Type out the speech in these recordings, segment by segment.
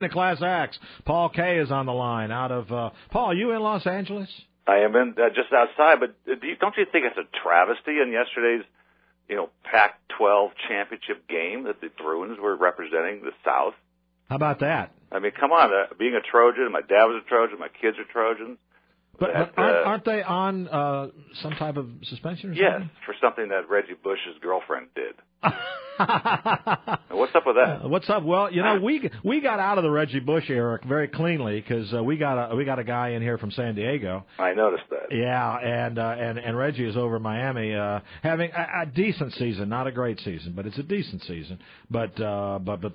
The Class Acts. Paul K. is on the line out of, Paul, are you in Los Angeles? I am in just outside, but don't you think it's a travesty in yesterday's, Pac-12 championship game that the Bruins were representing the South? How about that? I mean, come on, being a Trojan, my dad was a Trojan, my kids are Trojans. But aren't they on some type of suspension or something? Yes, for something that Reggie Bush's girlfriend did. What's up with that? What's up? Well, we got out of the Reggie Bush era very cleanly because we got a guy in here from San Diego. I noticed that. Yeah, and Reggie is over in Miami having a decent season, not a great season, but it's a decent season. But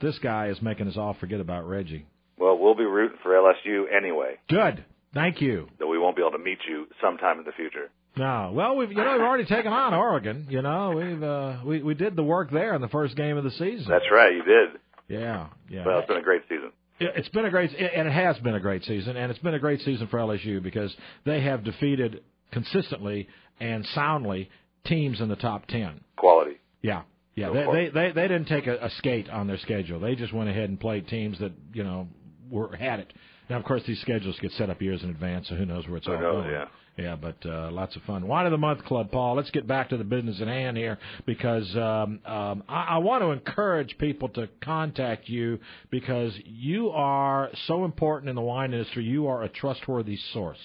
this guy is making us all forget about Reggie. Well, we'll be rooting for LSU anyway. Good. Thank you. Though we won't be able to meet you sometime in the future. No, well, we've already taken on Oregon. We did the work there in the first game of the season. That's right, you did. Yeah. Well, it's been a great season. It's been and it has been a great season, and it's been a great season for LSU because they have defeated consistently and soundly teams in the top 10. Quality. Yeah. They didn't take a skate on their schedule. They just went ahead and played teams that had it. Now, of course, these schedules get set up years in advance, so who knows where it's all going. Yeah, but lots of fun. Wine of the Month Club, Paul. Let's get back to the business at hand here because I want to encourage people to contact you because you are so important in the wine industry. You are a trustworthy source.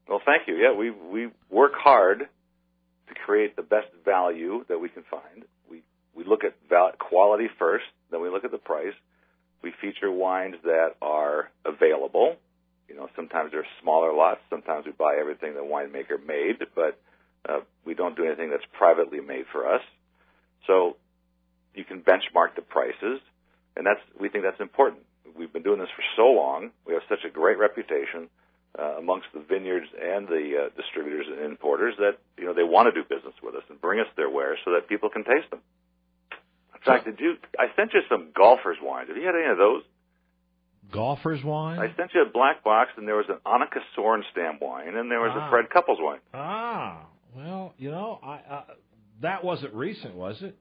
Well, thank you. Yeah, we work hard to create the best value that we can find. We look at quality first, then we look at the price. We feature wines that are available. Sometimes they're smaller lots. Sometimes we buy everything the winemaker made, but we don't do anything that's privately made for us. So you can benchmark the prices, and we think that's important. We've been doing this for so long. We have such a great reputation amongst the vineyards and the distributors and importers that they want to do business with us and bring us their wares so that people can taste them. In fact, I sent you some golfers' wines. Have you had any of those? Golfers' wine? I sent you a black box, and there was an Annika Sorenstam wine, and there was a Fred Couples wine. Well, that wasn't recent, was it?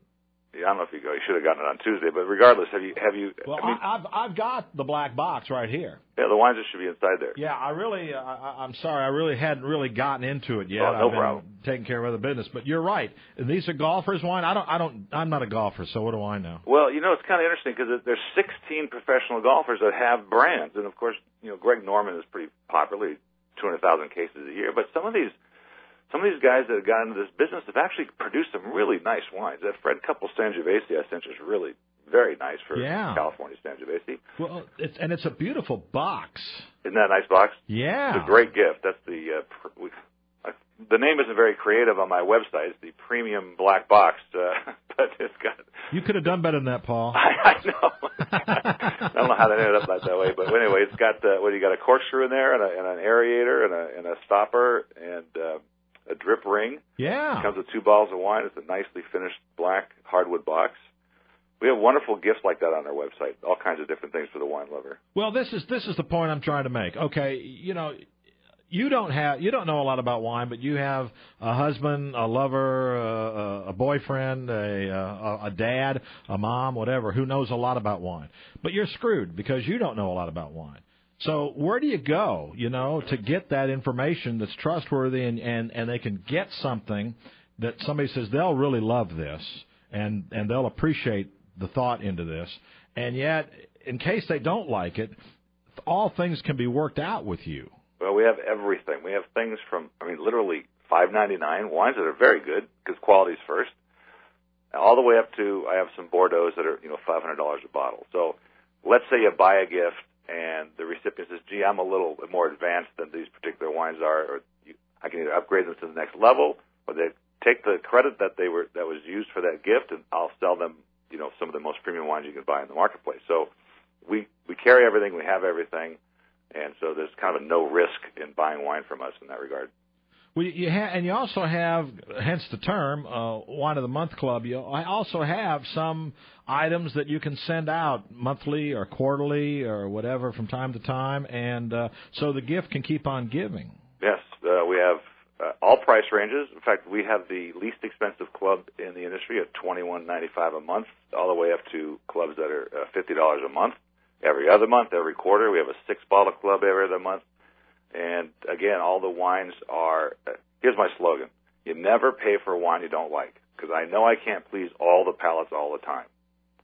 Yeah, I don't know if you should have gotten it on Tuesday, but regardless, have you? Well, I've got the black box right here. Yeah, the wines should be inside there. Yeah, I'm sorry, I really hadn't gotten into it yet. No problem. Taking care of other business, but you're right. These are golfers' wine. I'm not a golfer, so what do I know? Well, it's kind of interesting because there's 16 professional golfers that have brands, and of course, Greg Norman is pretty popular, 200,000 cases a year. But some of these guys that have gotten into this business have actually produced some really nice wines. That Fred Couples Sangiovese I sent you is really very nice for California Sangiovese. Well, it's a beautiful box. Isn't that a nice box? Yeah. It's a great gift. That's the name isn't very creative on my website. It's the premium black box, but it's got. You could have done better than that, Paul. I know. I don't know how that ended up that way, but anyway, it's got you got a corkscrew in there and an aerator and a stopper and a drip ring. Yeah. It comes with 2 bottles of wine. It's a nicely finished black hardwood box. We have wonderful gifts like that on our website. All kinds of different things for the wine lover. Well, this is the point I'm trying to make. Okay, you don't know a lot about wine, but you have a husband, a lover, a boyfriend, a dad, a mom, whatever, who knows a lot about wine. But you're screwed because you don't know a lot about wine. So where do you go, to get that information that's trustworthy and they can get something that somebody says they'll really love this and they'll appreciate the thought into this. And yet, in case they don't like it, all things can be worked out with you. Well, we have everything. We have things from, literally $5.99 wines that are very good because quality's first, all the way up to I have some Bordeaux that are $500 a bottle. So let's say you buy a gift and the recipient says, "Gee, I'm a little more advanced than these particular wines are," or I can either upgrade them to the next level, or they take the credit that was used for that gift, and I'll sell them some of the most premium wines you can buy in the marketplace. So we carry everything, we have everything. And so there's kind of a no risk in buying wine from us in that regard. Well, you also have, hence the term, Wine of the Month Club. I also have some items that you can send out monthly or quarterly or whatever from time to time, and so the gift can keep on giving. Yes, we have all price ranges. In fact, we have the least expensive club in the industry at $21.95 a month, all the way up to clubs that are $50 a month. every other month, every quarter. We have a 6-bottle club every other month. And, again, all the wines are, here's my slogan, you never pay for a wine you don't like, because I know I can't please all the palates all the time.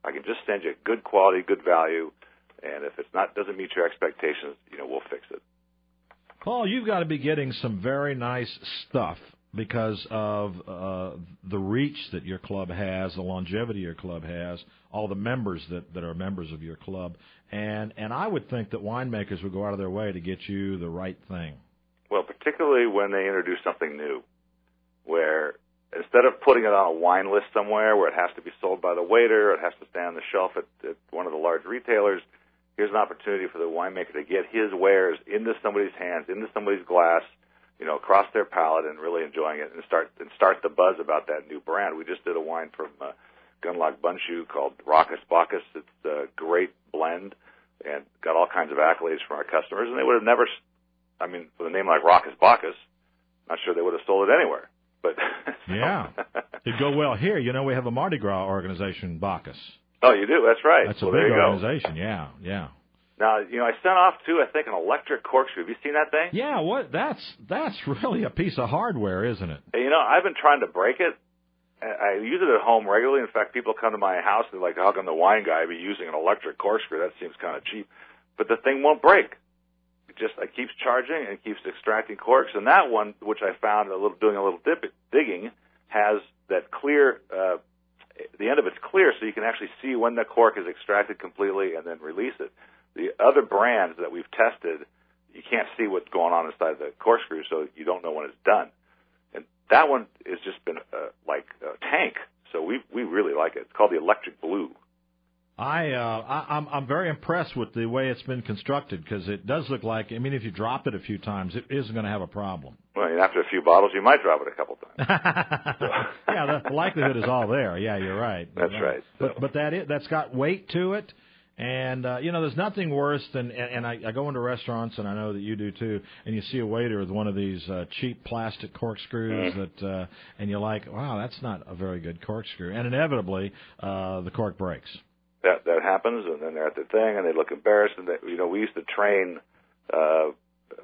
I can just send you good quality, good value, and if it's not doesn't meet your expectations, we'll fix it. Paul, you've got to be getting some very nice stuff because of the reach that your club has, the longevity your club has, all the members that are members of your club. And I would think that winemakers would go out of their way to get you the right thing. Well, particularly when they introduce something new, where instead of putting it on a wine list somewhere where it has to be sold by the waiter, it has to stay on the shelf at one of the large retailers, here's an opportunity for the winemaker to get his wares into somebody's hands, into somebody's glass, across their palate and really enjoying it and start the buzz about that new brand. We just did a wine from Gunlock Bundschuh called Raucous Bacchus. It's a great blend and got all kinds of accolades from our customers. And they would have never, with a name like Raucous Bacchus, not sure they would have sold it anywhere. But yeah, it'd go well here. We have a Mardi Gras organization, Bacchus. Oh, you do? That's right. That's a big organization. Yeah. Now, I sent off, too, I think, an electric corkscrew. Have you seen that thing? Yeah, that's really a piece of hardware, isn't it? I've been trying to break it. I use it at home regularly. In fact, people come to my house and they're like, how come the wine guy be using an electric corkscrew? That seems kind of cheap. But the thing won't break. It keeps charging and it keeps extracting corks. And that one, which I found doing a little digging, has that clear, the end of it's clear so you can actually see when the cork is extracted completely and then release it. The other brands that we've tested, you can't see what's going on inside the corkscrew, so you don't know when it's done. And that one has just been like a tank, so we really like it. It's called the Electric Blue. I'm very impressed with the way it's been constructed because it does look like, if you drop it a few times, it isn't going to have a problem. Well, after a few bottles, you might drop it a couple times. Yeah, the likelihood is all there. Yeah, you're right. That's right. But that's got weight to it. And, there's nothing worse than, and I go into restaurants, and I know that you do too, and you see a waiter with one of these cheap plastic corkscrews and you're like, wow, that's not a very good corkscrew. And inevitably, the cork breaks. That happens, and then they're at the thing, and they look embarrassed. And we used to train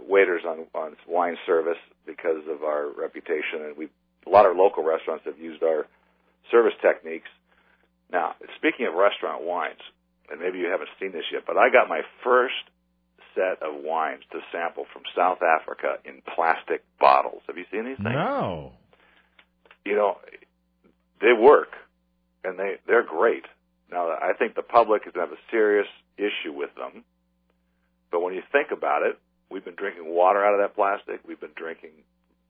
waiters on wine service because of our reputation, and a lot of local restaurants have used our service techniques. Now, speaking of restaurant wines, and maybe you haven't seen this yet, but I got my first set of wines to sample from South Africa in plastic bottles. Have you seen these things? No. They work, and they're great. Now, I think the public is going to have a serious issue with them, but when you think about it, we've been drinking water out of that plastic. We've been drinking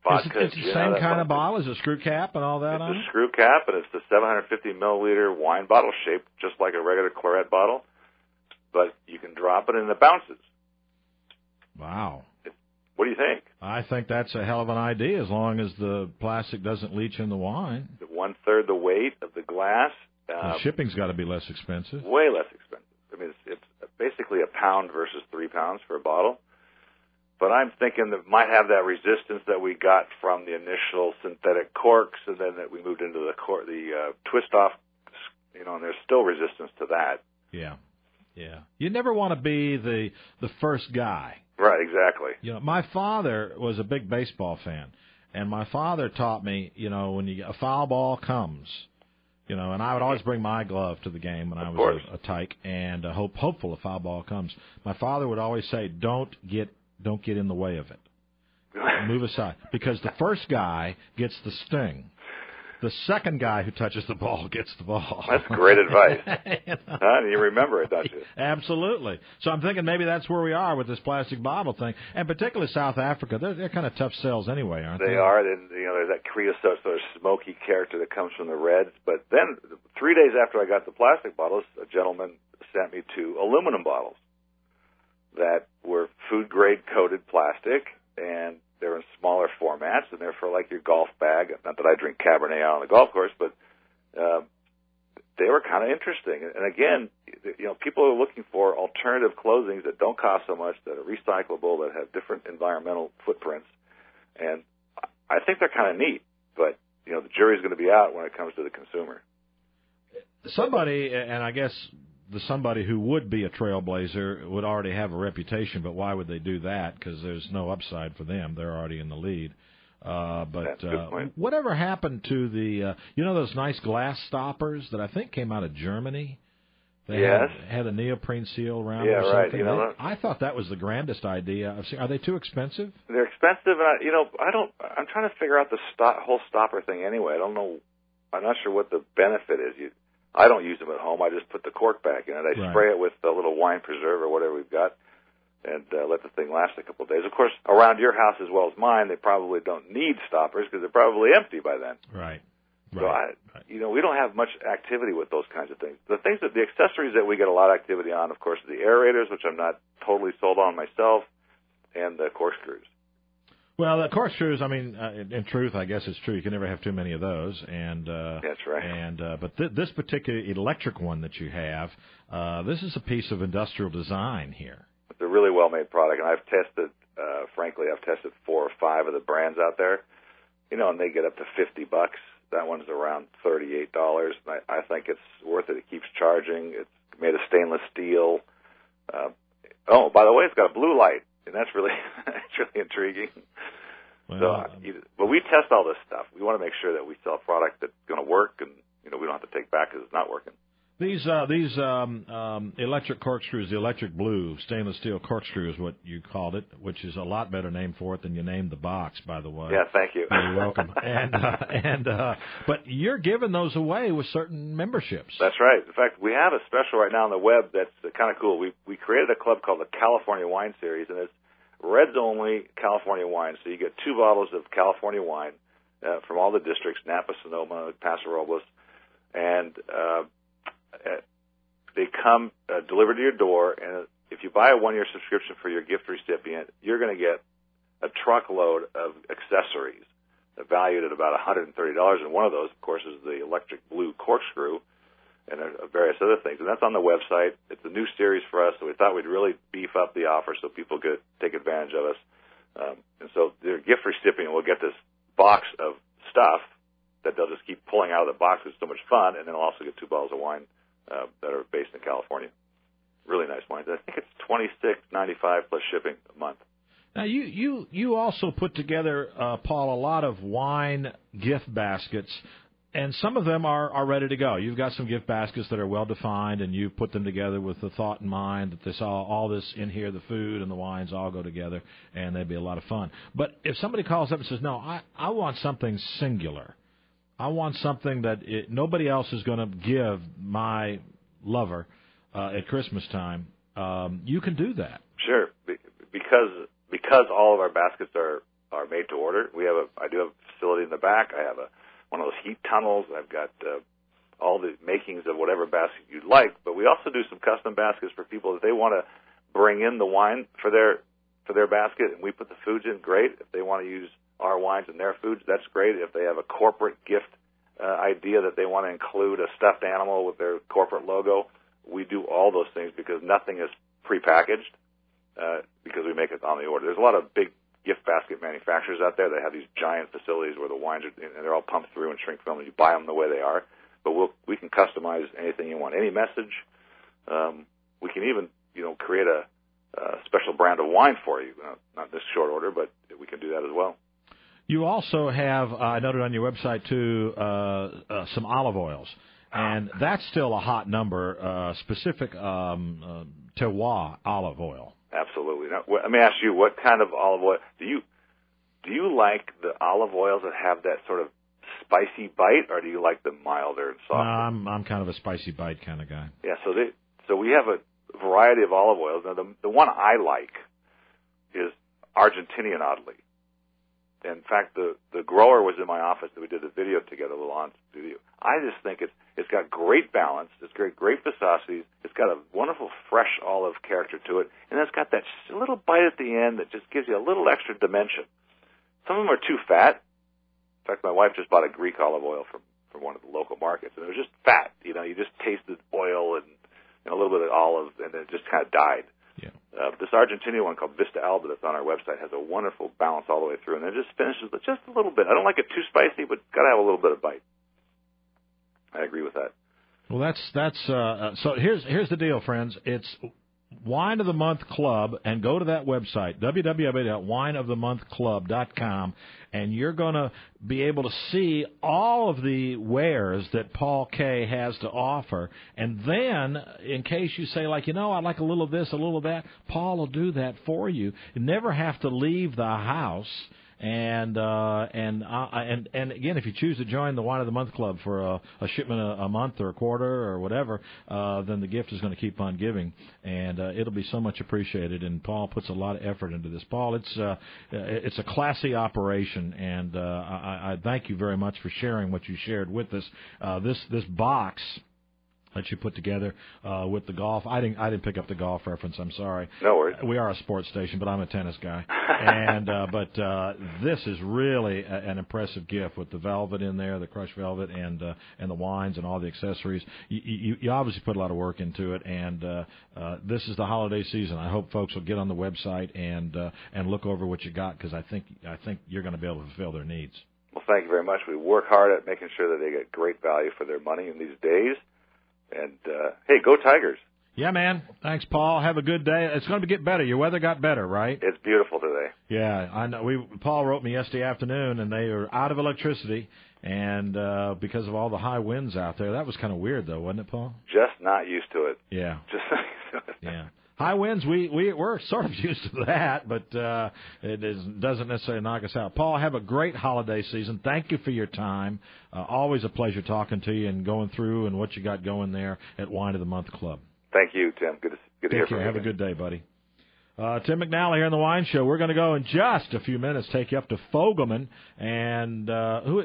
vodka. It's the same kind of bottle? Is it a screw cap and all that on it? It's a screw cap, and it's the 750-milliliter wine bottle shaped just like a regular claret bottle, but you can drop it and it bounces. Wow. What do you think? I think that's a hell of an idea as long as the plastic doesn't leach in the wine. 1/3 the weight of the glass. Shipping's got to be less expensive. Way less expensive. It's basically a pound versus 3 pounds for a bottle. But I'm thinking that it might have that resistance that we got from the initial synthetic corks, and then that we moved into the twist-off, and there's still resistance to that. Yeah. You never want to be the first guy. Right, exactly. My father was a big baseball fan, and my father taught me, when a foul ball comes, and I would always bring my glove to the game when I was a tyke, and hopeful a foul ball comes. My father would always say, don't get in the way of it. Move aside. Because the first guy gets the sting. The second guy who touches the ball gets the ball. That's great advice. You remember it, don't you? Absolutely. So I'm thinking maybe that's where we are with this plastic bottle thing. And particularly South Africa. They're kind of tough sells anyway, aren't they? They are. And, there's that creosote, sort of smoky character that comes from the reds. But then 3 days after I got the plastic bottles, a gentleman sent me 2 aluminum bottles that were food-grade coated plastic, and they're in smaller formats, and they're for like your golf bag. Not that I drink Cabernet out on the golf course, but they were kind of interesting. And again, people are looking for alternative closings that don't cost so much, that are recyclable, that have different environmental footprints. And I think they're kind of neat, but the jury's going to be out when it comes to the consumer. Somebody, and I guess somebody who would be a trailblazer would already have a reputation, but why would they do that? Because there's no upside for them. They're already in the lead. But whatever happened to the, those nice glass stoppers that I think came out of Germany? They had a neoprene seal around it or something. Right. I thought that was the grandest idea I've seen. Are they too expensive? They're expensive, and I'm trying to figure out the whole stopper thing anyway. I don't know. I'm not sure what the benefit is. I don't use them at home. I just put the cork back in it. I spray it with a little wine preserve or whatever we've got, and let the thing last a couple of days. Of course, around your house as well as mine, they probably don't need stoppers because they're probably empty by then. Right. So we don't have much activity with those kinds of things. The accessories that we get a lot of activity on, of course, are the aerators, which I'm not totally sold on myself, and the corkscrews. Well, the corkscrews, in truth, I guess it's true. You can never have too many of those. And that's right. But this particular electric one that you have, this is a piece of industrial design here. It's a really well-made product, and I've tested, frankly, 4 or 5 of the brands out there, and they get up to $50. That one's around $38. I think it's worth it. It keeps charging. It's made of stainless steel. By the way, it's got a blue light, and that's really intriguing. Well, but we test all this stuff. We want to make sure that we sell a product that's going to work, and we don't have to take back because it's not working. These electric corkscrews, the electric blue stainless steel corkscrew is what you called it, which is a lot better name for it than you named the box, by the way. Yeah, thank you. You're welcome. But you're giving those away with certain memberships. That's right. In fact, we have a special right now on the web that's kind of cool. We created a club called the California Wine Series, and it's Reds only California wine. So you get 2 bottles of California wine from all the districts, Napa, Sonoma, Paso Robles, and they come delivered to your door, and if you buy a 1-year subscription for your gift recipient, you're going to get a truckload of accessories valued at about $130. And one of those, of course, is the electric blue corkscrew and various other things. And that's on the website. It's a new series for us, so we thought we'd really beef up the offer so people could take advantage of us. And so their gift recipient will get this box of stuff that they'll just keep pulling out of the box. It's so much fun, and then they'll also get 2 bottles of wine that are based in California. Really nice wines. I think it's $26.95 plus shipping a month. Now, you also put together, Paul, a lot of wine gift baskets, and some of them are ready to go. You've got some gift baskets that are well-defined, and you've put them together with the thought in mind that this all this in here, the food and the wines all go together, and they'd be a lot of fun. But if somebody calls up and says, no, I want something singular, I want something that nobody else is going to give my lover at Christmas time, you can do that. Sure, because all of our baskets are made to order. I do have a facility in the back. I have one of those heat tunnels. I've got all the makings of whatever basket you'd like. But we also do some custom baskets for people that they want to bring in the wine for their basket, and we put the foods in. Great. If they want to use our wines and their foods, that's great. If they have a corporate gift idea that they want to include a stuffed animal with their corporate logo, we do all those things because nothing is prepackaged because we make it on the order. There's a lot of big gift basket manufacturers out there that have these giant facilities where the wines are, and they're all pumped through in shrink film, and you buy them the way they are. But we can customize anything you want, any message. We can even create a special brand of wine for you. Not this short order, but we can do that as well. You also have, I noted on your website, too, some olive oils. And that's still a hot number, specific terroir olive oil. Absolutely. Now, let me ask you, what kind of olive oil do you like? The olive oils that have that sort of spicy bite, or do you like the milder and softer? I'm kind of a spicy bite kind of guy. Yeah. So we have a variety of olive oils. Now, the one I like is Argentinian, oddly. In fact, the grower was in my office that we did a video together, a little on studio. I just think it's got great balance. It's great viscosity. It's got a wonderful fresh olive character to it, and it's got that little bite at the end that just gives you a little extra dimension. Some of them are too fat. In fact, my wife just bought a Greek olive oil from one of the local markets, and it was just fat. You just tasted oil and a little bit of olive, and it just kind of died. Yeah. This Argentinian one called Vista Alba that's on our website has a wonderful balance all the way through, and it just finishes with just a little bit. I don't like it too spicy, but got to have a little bit of bite. I agree with that. Well, that's so. Here's the deal, friends. It's Wine of the Month Club, and go to that website, www.wineofthemonthclub.com, and you're going to be able to see all of the wares that Paul K. has to offer. And then, in case you say, like, I'd like a little of this, a little of that, Paul will do that for you. You never have to leave the house. And again, if you choose to join the Wine of the Month Club for a shipment a month or a quarter or whatever, then the gift is going to keep on giving, and it'll be so much appreciated. And Paul puts a lot of effort into this. Paul, it's a classy operation, and I thank you very much for sharing what you shared with us. This box that you put together with the golf. I didn't pick up the golf reference. I'm sorry. No worries. We are a sports station, but I'm a tennis guy. And but this is really an impressive gift with the velvet in there, the crushed velvet, and the wines and all the accessories. You obviously put a lot of work into it, and this is the holiday season. I hope folks will get on the website and look over what you got, because I think you're going to be able to fulfill their needs. Well, thank you very much. We work hard at making sure that they get great value for their money in these days. And, hey, go Tigers. Yeah, man. Thanks, Paul. Have a good day. It's going to get better. Your weather got better, right? It's beautiful today. Yeah, I know. Paul wrote me yesterday afternoon, and they are out of electricity, and because of all the high winds out there. That was kind of weird, though, wasn't it, Paul? Just not used to it. Yeah. Just not used to it. Yeah. High winds, we're sort of used to that, but it doesn't necessarily knock us out. Paul, have a great holiday season. Thank you for your time. Always a pleasure talking to you and going through and what you got going there at Wine of the Month Club. Thank you, Tim. Good to hear from you. Have a good day, buddy. Tim McNally here on The Wine Show. We're going to go in just a few minutes, take you up to Fogelman. And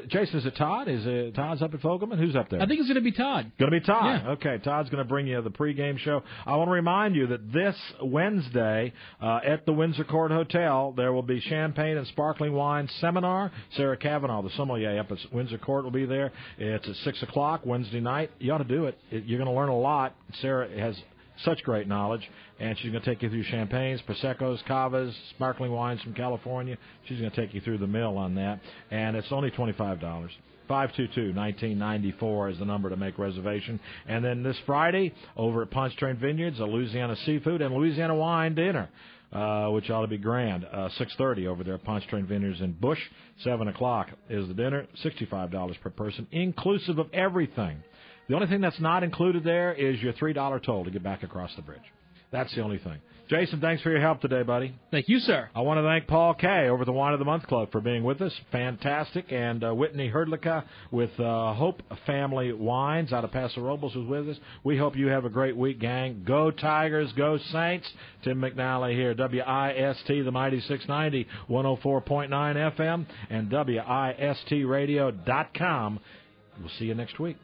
Jason, is it Todd? Todd's up at Fogelman? Who's up there? I think it's going to be Todd. Going to be Todd. Yeah. Okay, Todd's going to bring you the pregame show. I want to remind you that this Wednesday at the Windsor Court Hotel, there will be champagne and sparkling wine seminar. Sarah Cavanaugh, the sommelier up at Windsor Court, will be there. It's at 6 o'clock Wednesday night. You ought to do it. You're going to learn a lot. Sarah has such great knowledge, and she's going to take you through champagnes, Prosecco's, Cavas, sparkling wines from California. She's going to take you through the mill on that, and it's only $25. 522-1994 is the number to make reservation. And then this Friday, over at Punch Train Vineyards, a Louisiana seafood and Louisiana wine dinner, which ought to be grand. 6:30 over there at Punch Train Vineyards in Bush. 7 o'clock is the dinner, $65 per person, inclusive of everything. The only thing that's not included there is your $3 toll to get back across the bridge. That's the only thing. Jason, thanks for your help today, buddy. Thank you, sir. I want to thank Paul K. over at the Wine of the Month Club for being with us. Fantastic. And Whitney Herdlicka with Hope Family Wines out of Paso Robles was with us. We hope you have a great week, gang. Go Tigers, go Saints. Tim McNally here, WIST, the Mighty 690, 104.9 FM, and WISTradio.com. We'll see you next week.